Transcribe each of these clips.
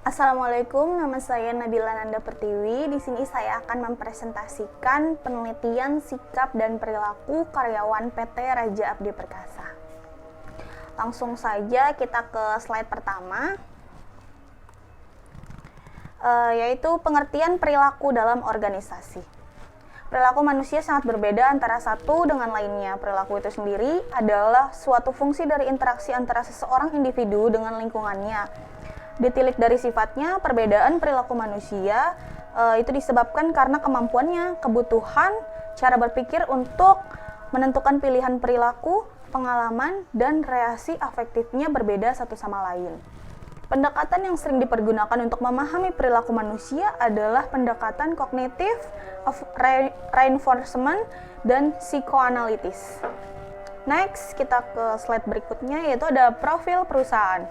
Assalamualaikum, nama saya Nabila Nanda Pertiwi. Di sini saya akan mempresentasikan penelitian sikap dan perilaku karyawan PT Raja Abdi Perkasa. Langsung saja kita ke slide pertama, yaitu pengertian perilaku dalam organisasi. Perilaku manusia sangat berbeda antara satu dengan lainnya. Perilaku itu sendiri adalah suatu fungsi dari interaksi antara seseorang individu dengan lingkungannya. Ditilik dari sifatnya, perbedaan perilaku manusia itu disebabkan karena kemampuannya, kebutuhan, cara berpikir untuk menentukan pilihan perilaku, pengalaman, dan reaksi afektifnya berbeda satu sama lain. Pendekatan yang sering dipergunakan untuk memahami perilaku manusia adalah pendekatan kognitif, reinforcement, dan psikoanalitis. Next, kita ke slide berikutnya, yaitu ada profil perusahaan.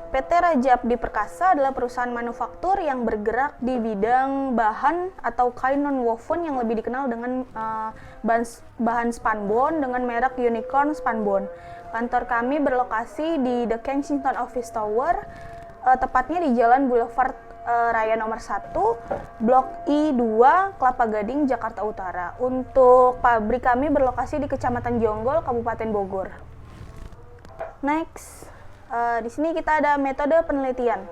PT Raja Abdi Perkasa adalah perusahaan manufaktur yang bergerak di bidang bahan atau kain non-woven yang lebih dikenal dengan bahan spunbond dengan merek Unicorn Spunbond. Kantor kami berlokasi di The Kensington Office Tower, tepatnya di Jalan Boulevard Raya nomor 1, Blok I2, Kelapa Gading, Jakarta Utara. Untuk pabrik kami berlokasi di Kecamatan Jonggol, Kabupaten Bogor. Next. Di sini kita ada metode penelitian,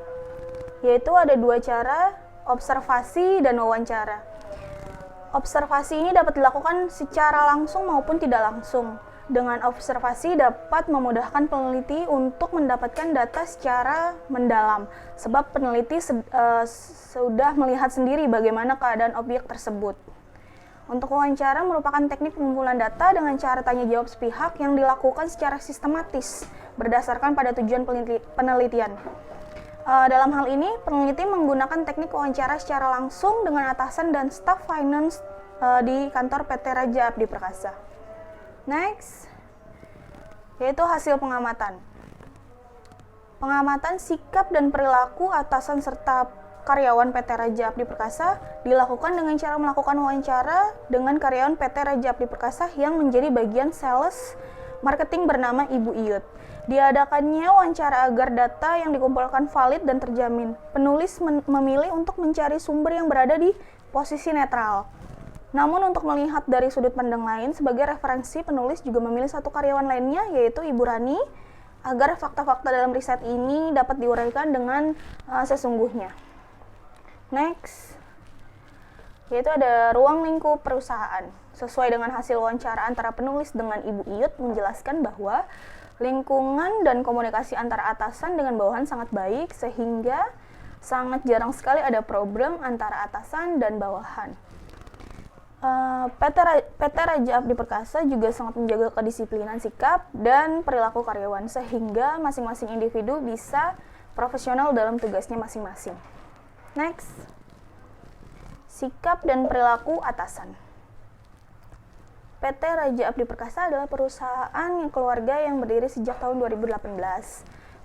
yaitu ada dua cara, observasi dan wawancara. Observasi ini dapat dilakukan secara langsung maupun tidak langsung. Dengan observasi dapat memudahkan peneliti untuk mendapatkan data secara mendalam, sebab peneliti sudah melihat sendiri bagaimana keadaan objek tersebut. Untuk wawancara merupakan teknik pengumpulan data dengan cara tanya jawab sepihak yang dilakukan secara sistematis berdasarkan pada tujuan penelitian. Dalam hal ini, peneliti menggunakan teknik wawancara secara langsung dengan atasan dan staf finance di kantor PT Raja Abdi Perkasa. Next, yaitu hasil pengamatan. Pengamatan sikap dan perilaku atasan serta karyawan PT Raja Abdi Perkasa dilakukan dengan cara melakukan wawancara dengan karyawan PT Raja Abdi Perkasa yang menjadi bagian sales marketing bernama Ibu Iyut. Diadakannya wawancara agar data yang dikumpulkan valid dan terjamin. Penulis memilih untuk mencari sumber yang berada di posisi netral. Namun untuk melihat dari sudut pandang lain, sebagai referensi penulis juga memilih satu karyawan lainnya, yaitu Ibu Rani, agar fakta-fakta dalam riset ini dapat diuraikan dengan sesungguhnya. Next, yaitu ada ruang lingkup perusahaan. Sesuai dengan hasil wawancara antara penulis dengan Ibu Iyut menjelaskan bahwa lingkungan dan komunikasi antara atasan dengan bawahan sangat baik sehingga sangat jarang sekali ada problem antara atasan dan bawahan. PT Raja Abdi Perkasa juga sangat menjaga kedisiplinan sikap dan perilaku karyawan sehingga masing-masing individu bisa profesional dalam tugasnya masing-masing. Next, sikap dan perilaku atasan. PT Raja Abdi Perkasa adalah perusahaan yang keluarga yang berdiri sejak tahun 2018.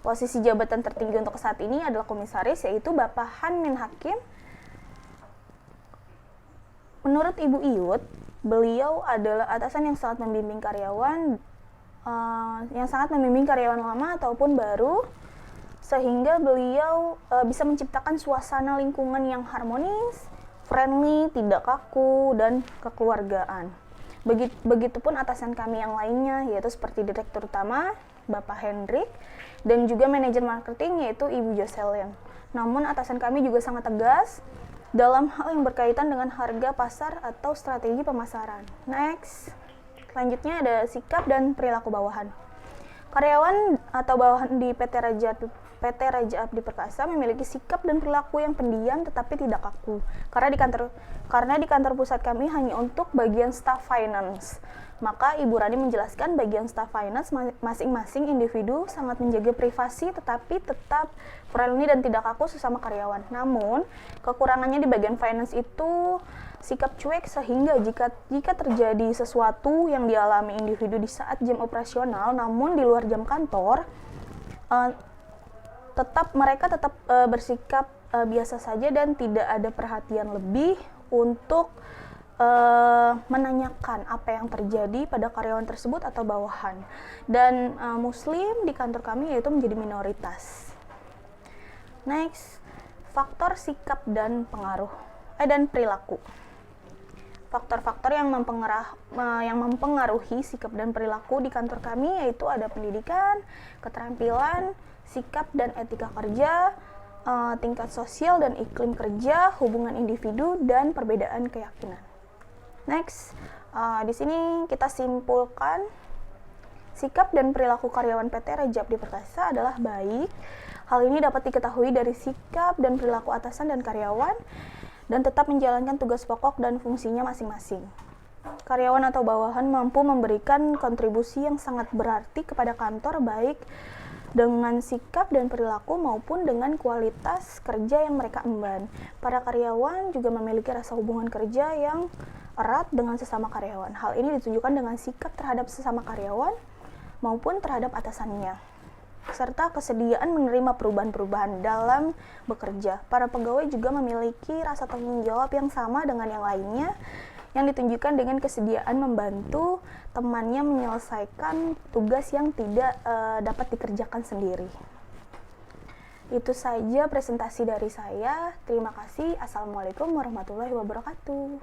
Posisi jabatan tertinggi untuk saat ini adalah komisaris, yaitu Bapak Han Min Hakim. Menurut Ibu Iyut, beliau adalah atasan yang sangat membimbing karyawan, lama ataupun baru, sehingga beliau bisa menciptakan suasana lingkungan yang harmonis, friendly, tidak kaku, dan kekeluargaan. Begitupun atasan kami yang lainnya, yaitu seperti Direktur Utama, Bapak Hendrik, dan juga manajer marketing, yaitu Ibu Joselian. Namun atasan kami juga sangat tegas dalam hal yang berkaitan dengan harga pasar atau strategi pemasaran. Next, selanjutnya ada sikap dan perilaku bawahan. Karyawan atau bawahan di PT Raja Abdi Perkasa memiliki sikap dan perilaku yang pendiam tetapi tidak kaku. Karena di kantor pusat kami hanya untuk bagian staff finance. Maka Ibu Rani menjelaskan bagian staff finance masing-masing individu sangat menjaga privasi tetapi tetap friendly dan tidak kaku sesama karyawan. Namun, kekurangannya di bagian finance itu sikap cuek sehingga jika terjadi sesuatu yang dialami individu di saat jam operasional namun di luar jam kantor, mereka tetap bersikap biasa saja dan tidak ada perhatian lebih untuk menanyakan apa yang terjadi pada karyawan tersebut atau bawahan. Dan Muslim di kantor kami yaitu menjadi minoritas. Next, Faktor sikap dan perilaku. Faktor-faktor yang mempengaruhi sikap dan perilaku di kantor kami yaitu ada pendidikan, keterampilan, sikap dan etika kerja, tingkat sosial dan iklim kerja, hubungan individu, dan perbedaan keyakinan. Next, di sini kita simpulkan sikap dan perilaku karyawan PT Rejabdi Perkasa adalah baik. Hal ini dapat diketahui dari sikap dan perilaku atasan dan karyawan dan tetap menjalankan tugas pokok dan fungsinya masing-masing. Karyawan atau bawahan mampu memberikan kontribusi yang sangat berarti kepada kantor baik dengan sikap dan perilaku maupun dengan kualitas kerja yang mereka emban. Para karyawan juga memiliki rasa hubungan kerja yang erat dengan sesama karyawan. Hal ini ditunjukkan dengan sikap terhadap sesama karyawan maupun terhadap atasannya, serta kesediaan menerima perubahan-perubahan dalam bekerja. Para pegawai juga memiliki rasa tanggung jawab yang sama dengan yang lainnya, yang ditunjukkan dengan kesediaan membantu temannya menyelesaikan tugas yang tidak dapat dikerjakan sendiri. Itu saja presentasi dari saya. Terima kasih. Assalamualaikum warahmatullahi wabarakatuh.